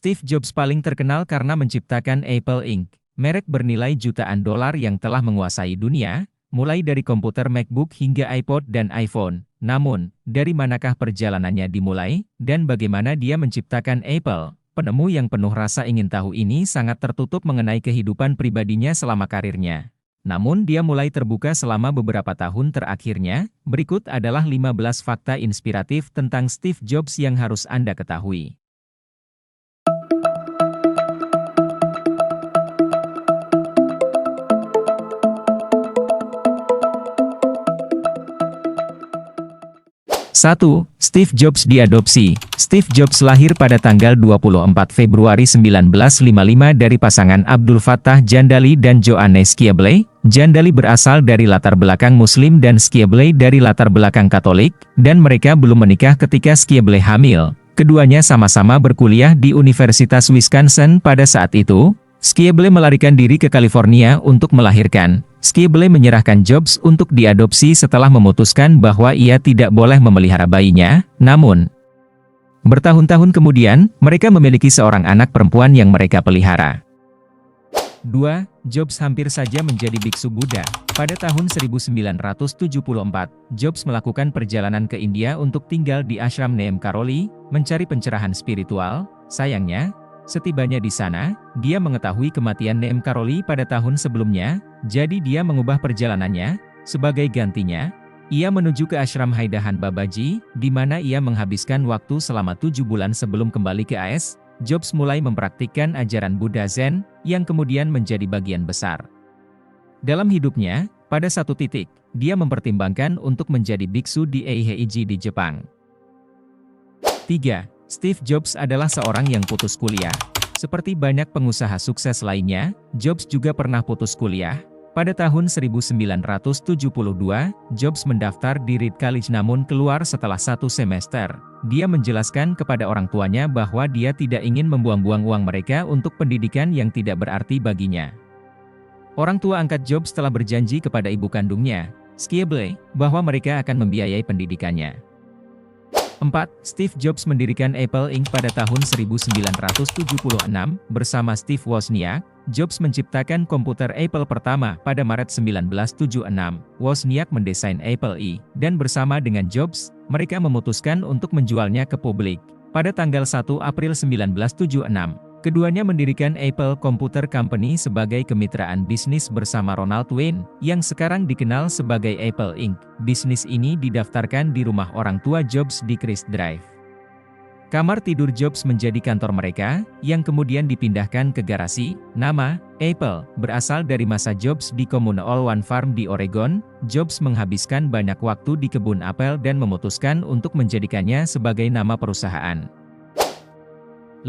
Steve Jobs paling terkenal karena menciptakan Apple Inc., merek bernilai jutaan dolar yang telah menguasai dunia, mulai dari komputer MacBook hingga iPod dan iPhone. Namun, dari manakah perjalanannya dimulai, dan bagaimana dia menciptakan Apple? Penemu yang penuh rasa ingin tahu ini sangat tertutup mengenai kehidupan pribadinya selama karirnya. Namun dia mulai terbuka selama beberapa tahun terakhirnya. Berikut adalah 15 fakta inspiratif tentang Steve Jobs yang harus Anda ketahui. Satu, Steve Jobs diadopsi. Steve Jobs lahir pada tanggal 24 Februari 1955 dari pasangan Abdul Fattah Jandali dan Joanne Schiabley. Jandali berasal dari latar belakang Muslim dan Schiabley dari latar belakang Katolik, dan mereka belum menikah ketika Schiabley hamil. Keduanya sama-sama berkuliah di Universitas Wisconsin pada saat itu. Schiabley melarikan diri ke California untuk melahirkan. Schiabley menyerahkan Jobs untuk diadopsi setelah memutuskan bahwa ia tidak boleh memelihara bayinya. Namun, bertahun-tahun kemudian, mereka memiliki seorang anak perempuan yang mereka pelihara. 2. Jobs hampir saja menjadi biksu Buddha. Pada tahun 1974, Jobs melakukan perjalanan ke India untuk tinggal di ashram Neem Karoli, mencari pencerahan spiritual. Sayangnya, setibanya di sana, dia mengetahui kematian Neem Karoli pada tahun sebelumnya, jadi dia mengubah perjalanannya. Sebagai gantinya, ia menuju ke ashram Haidahan Babaji, di mana ia menghabiskan waktu selama 7 bulan sebelum kembali ke AS. Jobs mulai mempraktikkan ajaran Buddha Zen, yang kemudian menjadi bagian besar dalam hidupnya. Pada satu titik, dia mempertimbangkan untuk menjadi biksu di Eiheiji di Jepang. 3. Steve Jobs adalah seorang yang putus kuliah. Seperti banyak pengusaha sukses lainnya, Jobs juga pernah putus kuliah. Pada tahun 1972, Jobs mendaftar di Reed College namun keluar setelah 1 semester. Dia menjelaskan kepada orang tuanya bahwa dia tidak ingin membuang-buang uang mereka untuk pendidikan yang tidak berarti baginya. Orang tua angkat Jobs telah berjanji kepada ibu kandungnya, Schiabley, bahwa mereka akan membiayai pendidikannya. 4. Steve Jobs mendirikan Apple Inc. pada tahun 1976, bersama Steve Wozniak. Jobs menciptakan komputer Apple pertama pada Maret 1976. Wozniak mendesain Apple I, dan bersama dengan Jobs, mereka memutuskan untuk menjualnya ke publik. Pada tanggal 1 April 1976, keduanya mendirikan Apple Computer Company sebagai kemitraan bisnis bersama Ronald Wayne, yang sekarang dikenal sebagai Apple Inc. Bisnis ini didaftarkan di rumah orang tua Jobs di Christ Drive. Kamar tidur Jobs menjadi kantor mereka, yang kemudian dipindahkan ke garasi. Nama Apple berasal dari masa Jobs di komune All One Farm di Oregon. Jobs menghabiskan banyak waktu di kebun apel dan memutuskan untuk menjadikannya sebagai nama perusahaan. 5.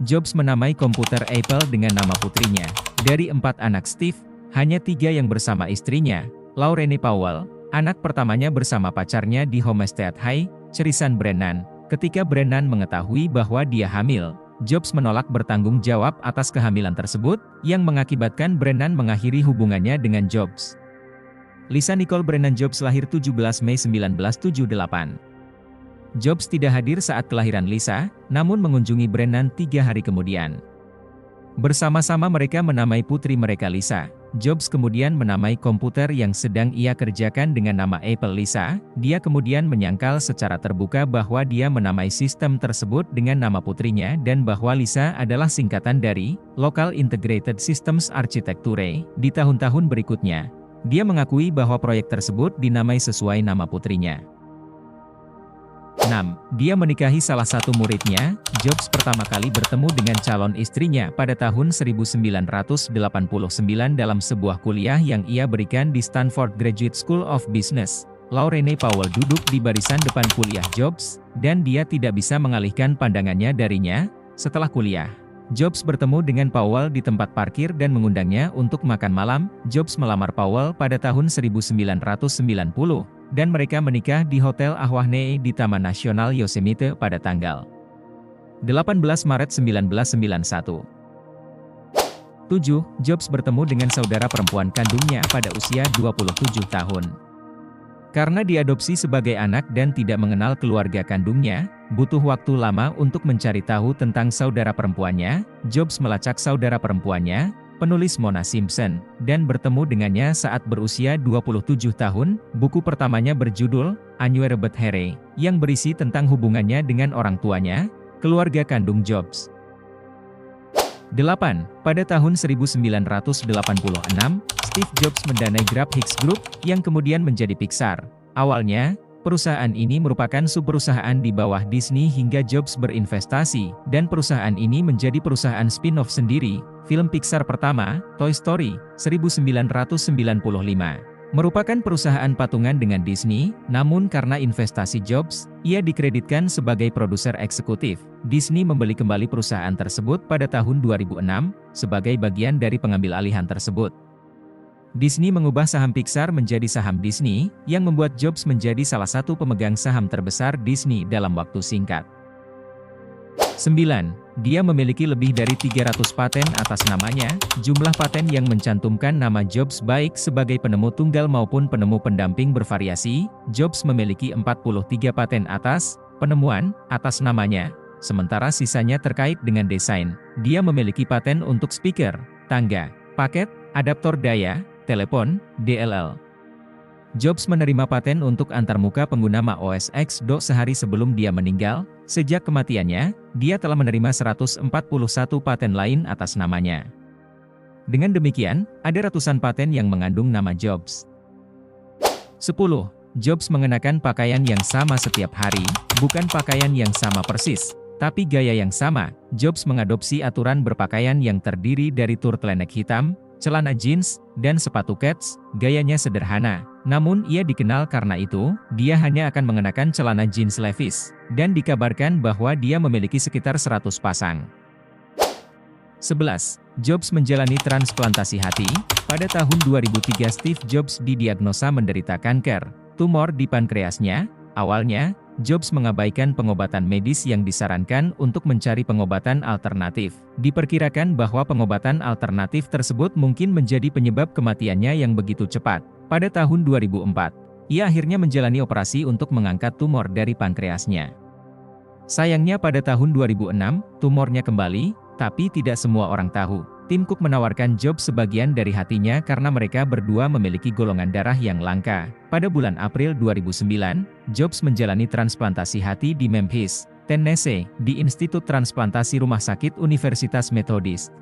Jobs menamai komputer Apple dengan nama putrinya. Dari 4 anak Steve, hanya 3 yang bersama istrinya, Laurene Powell. Anak pertamanya bersama pacarnya di Homestead High, Cherisan Brennan. Ketika Brennan mengetahui bahwa dia hamil, Jobs menolak bertanggung jawab atas kehamilan tersebut, yang mengakibatkan Brennan mengakhiri hubungannya dengan Jobs. Lisa Nicole Brennan Jobs lahir 17 Mei 1978. Jobs tidak hadir saat kelahiran Lisa, namun mengunjungi Brennan 3 hari kemudian. Bersama-sama mereka menamai putri mereka Lisa. Jobs kemudian menamai komputer yang sedang ia kerjakan dengan nama Apple Lisa. Dia kemudian menyangkal secara terbuka bahwa dia menamai sistem tersebut dengan nama putrinya dan bahwa Lisa adalah singkatan dari Local Integrated Systems Architecture. Di tahun-tahun berikutnya, dia mengakui bahwa proyek tersebut dinamai sesuai nama putrinya. 6. Dia menikahi salah satu muridnya. Jobs pertama kali bertemu dengan calon istrinya pada tahun 1989 dalam sebuah kuliah yang ia berikan di Stanford Graduate School of Business. Laurene Powell duduk di barisan depan kuliah Jobs, dan dia tidak bisa mengalihkan pandangannya darinya. Setelah kuliah, Jobs bertemu dengan Powell di tempat parkir dan mengundangnya untuk makan malam. Jobs melamar Powell pada tahun 1990. Dan mereka menikah di Hotel Ahwahnee di Taman Nasional Yosemite pada tanggal 18 Maret 1991. 7. Jobs bertemu dengan saudara perempuan kandungnya pada usia 27 tahun. Karena diadopsi sebagai anak dan tidak mengenal keluarga kandungnya, butuh waktu lama untuk mencari tahu tentang saudara perempuannya. Jobs melacak saudara perempuannya, penulis Mona Simpson, dan bertemu dengannya saat berusia 27 tahun. Buku pertamanya berjudul Unwearable Hair, yang berisi tentang hubungannya dengan orang tuanya, keluarga kandung Jobs. 8. Pada tahun 1986, Steve Jobs mendanai Graphics Group, yang kemudian menjadi Pixar. Awalnya, perusahaan ini merupakan subperusahaan di bawah Disney hingga Jobs berinvestasi, dan perusahaan ini menjadi perusahaan spin-off sendiri. Film Pixar pertama, Toy Story, 1995, merupakan perusahaan patungan dengan Disney, namun karena investasi Jobs, ia dikreditkan sebagai produser eksekutif. Disney membeli kembali perusahaan tersebut pada tahun 2006, sebagai bagian dari pengambil alihan tersebut. Disney mengubah saham Pixar menjadi saham Disney, yang membuat Jobs menjadi salah satu pemegang saham terbesar Disney dalam waktu singkat. 9. Dia memiliki lebih dari 300 paten atas namanya. Jumlah paten yang mencantumkan nama Jobs baik sebagai penemu tunggal maupun penemu pendamping bervariasi. Jobs memiliki 43 paten atas penemuan atas namanya, sementara sisanya terkait dengan desain. Dia memiliki paten untuk speaker, tangga, paket, adaptor daya, telepon, DLL. Jobs menerima paten untuk antarmuka pengguna OS X sehari sebelum dia meninggal. Sejak kematiannya, dia telah menerima 141 paten lain atas namanya. Dengan demikian, ada ratusan paten yang mengandung nama Jobs. 10. Jobs mengenakan pakaian yang sama setiap hari, bukan pakaian yang sama persis, tapi gaya yang sama. Jobs mengadopsi aturan berpakaian yang terdiri dari turtleneck hitam, celana jeans, dan sepatu kets. Gayanya sederhana, namun ia dikenal karena itu. Dia hanya akan mengenakan celana jeans Levi's, dan dikabarkan bahwa dia memiliki sekitar 100 pasang. 11. Jobs menjalani transplantasi hati. Pada tahun 2003 Steve Jobs didiagnosa menderita kanker tumor di pankreasnya. Awalnya, Jobs mengabaikan pengobatan medis yang disarankan untuk mencari pengobatan alternatif. Diperkirakan bahwa pengobatan alternatif tersebut mungkin menjadi penyebab kematiannya yang begitu cepat. Pada tahun 2004, ia akhirnya menjalani operasi untuk mengangkat tumor dari pankreasnya. Sayangnya pada tahun 2006, tumornya kembali, tapi tidak semua orang tahu. Tim Cook menawarkan Jobs sebagian dari hatinya karena mereka berdua memiliki golongan darah yang langka. Pada bulan April 2009, Jobs menjalani transplantasi hati di Memphis, Tennessee, di Institut Transplantasi Rumah Sakit Universitas Methodist.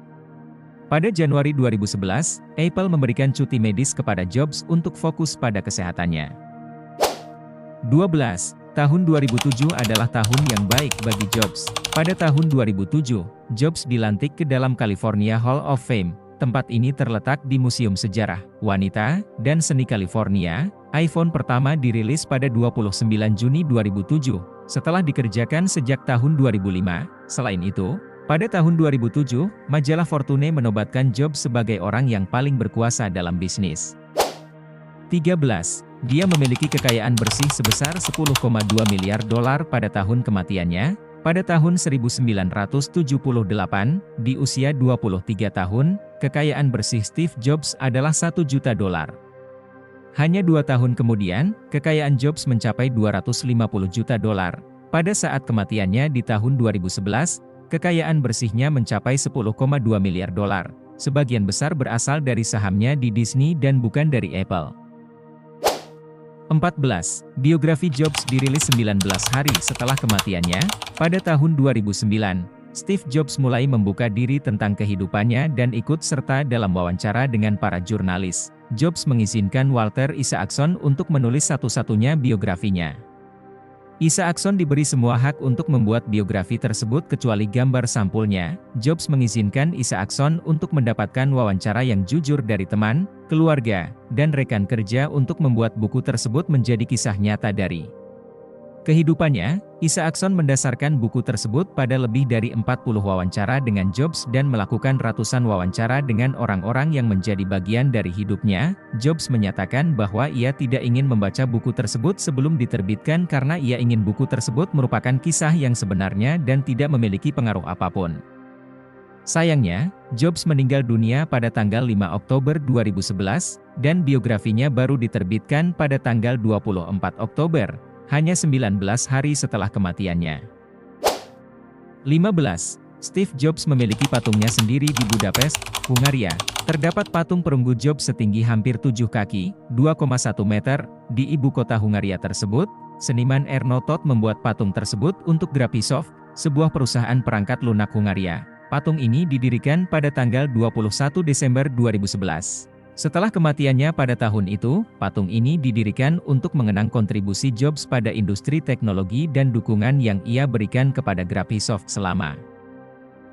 Pada Januari 2011, Apple memberikan cuti medis kepada Jobs untuk fokus pada kesehatannya. 12. Tahun 2007 adalah tahun yang baik bagi Jobs. Pada tahun 2007, Jobs dilantik ke dalam California Hall of Fame. Tempat ini terletak di Museum Sejarah, Wanita, dan Seni California. iPhone pertama dirilis pada 29 Juni 2007, setelah dikerjakan sejak tahun 2005. Selain itu, pada tahun 2007, majalah Fortune menobatkan Jobs sebagai orang yang paling berkuasa dalam bisnis. 13. Dia memiliki kekayaan bersih sebesar $10,2 miliar pada tahun kematiannya. Pada tahun 1978, di usia 23 tahun, kekayaan bersih Steve Jobs adalah $1 juta. Hanya 2 tahun kemudian, kekayaan Jobs mencapai $250 juta. Pada saat kematiannya di tahun 2011, kekayaan bersihnya mencapai $10,2 miliar. Sebagian besar berasal dari sahamnya di Disney dan bukan dari Apple. 14. Biografi Jobs dirilis 19 hari setelah kematiannya. Pada tahun 2009, Steve Jobs mulai membuka diri tentang kehidupannya dan ikut serta dalam wawancara dengan para jurnalis. Jobs mengizinkan Walter Isaacson untuk menulis satu-satunya biografinya. Isaacson diberi semua hak untuk membuat biografi tersebut kecuali gambar sampulnya. Jobs mengizinkan Isaacson untuk mendapatkan wawancara yang jujur dari teman, keluarga, dan rekan kerja untuk membuat buku tersebut menjadi kisah nyata dari kehidupannya. Isaacson mendasarkan buku tersebut pada lebih dari 40 wawancara dengan Jobs dan melakukan ratusan wawancara dengan orang-orang yang menjadi bagian dari hidupnya. Jobs menyatakan bahwa ia tidak ingin membaca buku tersebut sebelum diterbitkan karena ia ingin buku tersebut merupakan kisah yang sebenarnya dan tidak memiliki pengaruh apapun. Sayangnya, Jobs meninggal dunia pada tanggal 5 Oktober 2011, dan biografinya baru diterbitkan pada tanggal 24 Oktober. Hanya 19 hari setelah kematiannya. 15. Steve Jobs memiliki patungnya sendiri di Budapest, Hungaria. Terdapat patung perunggu Jobs setinggi hampir 7 kaki, 2,1 meter, di ibu kota Hungaria tersebut. Seniman Erno Todt membuat patung tersebut untuk Graphisoft, sebuah perusahaan perangkat lunak Hungaria. Patung ini didirikan pada tanggal 21 Desember 2011. Setelah kematiannya pada tahun itu, patung ini didirikan untuk mengenang kontribusi Jobs pada industri teknologi dan dukungan yang ia berikan kepada Graphisoft selama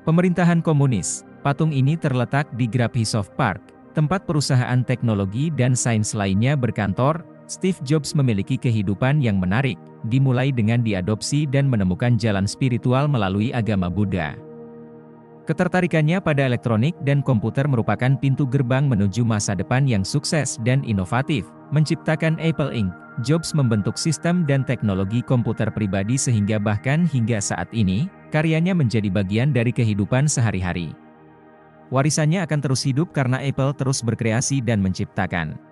pemerintahan komunis. Patung ini terletak di Graphisoft Park, tempat perusahaan teknologi dan sains lainnya berkantor. Steve Jobs memiliki kehidupan yang menarik, dimulai dengan diadopsi dan menemukan jalan spiritual melalui agama Buddha. Ketertarikannya pada elektronik dan komputer merupakan pintu gerbang menuju masa depan yang sukses dan inovatif. Menciptakan Apple Inc., Jobs membentuk sistem dan teknologi komputer pribadi sehingga bahkan hingga saat ini, karyanya menjadi bagian dari kehidupan sehari-hari. Warisannya akan terus hidup karena Apple terus berkreasi dan menciptakan